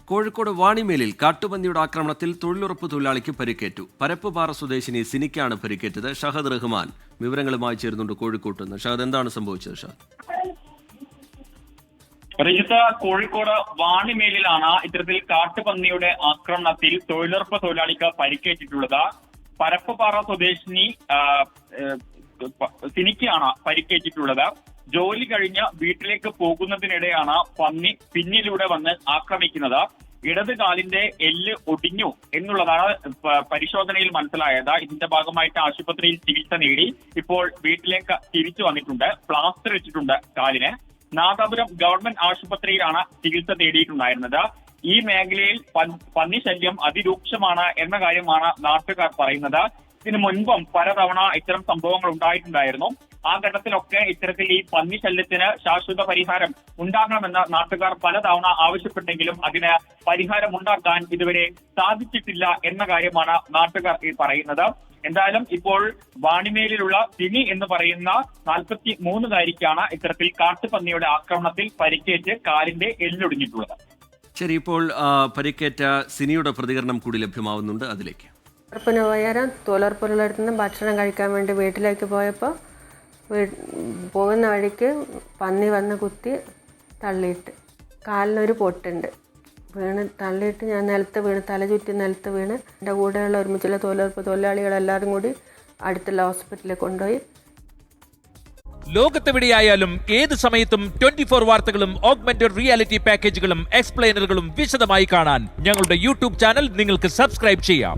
കോഴിക്കോട് വാണിമേലിൽ കാട്ടുപന്നിയുടെ ആക്രമണത്തിൽ തൊഴിലുറപ്പ് തൊഴിലാളിക്ക് പരിക്കേറ്റു. പരപ്പുപാറ സ്വദേശിനി സിനിക്കാണ് പരിക്കേറ്റത്. ഷഹദ് റഹ്മാൻ വിവരങ്ങളുമായി ചേരുന്നുണ്ട് കോഴിക്കോട്ട് നിന്ന്. ഷഹദ്, എന്താണ് സംഭവിച്ചത്? ഷഹദ്, കോഴിക്കോട് വാണിമേലിലാണ് ഇത്തരത്തിൽ കാട്ടുപന്നിയുടെ ആക്രമണത്തിൽ തൊഴിലുറപ്പ് തൊഴിലാളിക്ക് പരിക്കേറ്റിട്ടുള്ളത്. പരപ്പുപാറ സ്വദേശിനി സിനിക്കാണ് പരിക്കേറ്റിട്ടുള്ളത്. ജോലി കഴിഞ്ഞ് വീട്ടിലേക്ക് പോകുന്നതിനിടെയാണ് പന്നി പിന്നിലൂടെ വന്ന് ആക്രമിക്കുന്നത്. ഇടത് കാലിന്റെ എല്ല് ഒടിഞ്ഞു എന്നുള്ളതാണ് പരിശോധനയിൽ മനസ്സിലായത്. ഇതിന്റെ ഭാഗമായിട്ട് ആശുപത്രിയിൽ ചികിത്സ നേടി ഇപ്പോൾ വീട്ടിലേക്ക് തിരിച്ചു വന്നിട്ടുണ്ട്. പ്ലാസ്റ്റർ ഇട്ടിട്ടുണ്ട് കാലിന്. നാദാപുരം ഗവൺമെന്റ് ആശുപത്രിയിലാണ് ചികിത്സ തേടിയിട്ടുണ്ടായിരുന്നത്. ഈ മേഖലയിൽ പന്നി ശല്യം അതിരൂക്ഷമാണ് എന്ന കാര്യമാണ് നാട്ടുകാർ പറയുന്നത്. ഇതിനു മുൻപും പലതവണ ഇത്തരം സംഭവങ്ങൾ ഉണ്ടായിട്ടുണ്ടായിരുന്നു. ആ ഘട്ടത്തിലൊക്കെ ഇത്തരത്തിൽ ഈ പന്നി ശല്യത്തിന് ശാശ്വത പരിഹാരം ഉണ്ടാകണമെന്ന് നാട്ടുകാർ പലതവണ ആവശ്യപ്പെട്ടെങ്കിലും അതിന് പരിഹാരം ഉണ്ടാക്കാൻ ഇതുവരെ സാധിച്ചിട്ടില്ല എന്ന കാര്യമാണ് നാട്ടുകാർ ഈ പറയുന്നത്. എന്തായാലും ഇപ്പോൾ വാണിമേലിലുള്ള സിനി എന്ന് പറയുന്ന 43-കാരിക്കാണ് ഇത്തരത്തിൽ കാട്ടുപന്നിയുടെ ആക്രമണത്തിൽ പരിക്കേറ്റ് കാലിന്റെ എല്ലൊടിഞ്ഞിട്ടുള്ളത്. ശരി, ഇപ്പോൾ പരിക്കേറ്റ സിനിയുടെ പ്രതികരണം കൂടി ലഭ്യമാവുന്നുണ്ട്, അതിലേക്ക്. തൊഴിലുറപ്പുള്ളടുത്ത് നിന്ന് ഭക്ഷണം കഴിക്കാൻ വേണ്ടി വീട്ടിലേക്ക് പോയപ്പോൾ പോകുന്ന വഴിക്ക് പന്നി വന്ന് കുത്തി തള്ളിയിട്ട് കാലിനൊരു പൊട്ടുണ്ട്. തള്ളിയിട്ട് ഞാൻ നിലത്ത് വീണ്, തല ചുറ്റി നിലത്ത് വീണ്. എൻ്റെ കൂടെയുള്ള ഒരുമിച്ചുള്ള തൊഴിലുറപ്പ് തൊഴിലാളികളെല്ലാവരും കൂടി അടുത്തുള്ള ഹോസ്പിറ്റലിൽ കൊണ്ടുപോയി. ലോകത്തെവിടെയായാലും ഏത് സമയത്തും 24 വാർത്തകളും ഓഗ്മെന്റഡ് റിയാലിറ്റി പാക്കേജുകളും എക്സ്പ്ലെയിനറുകളും വിശദമായി കാണാൻ ഞങ്ങളുടെ യൂട്യൂബ് ചാനൽ നിങ്ങൾക്ക് സബ്സ്ക്രൈബ് ചെയ്യാം.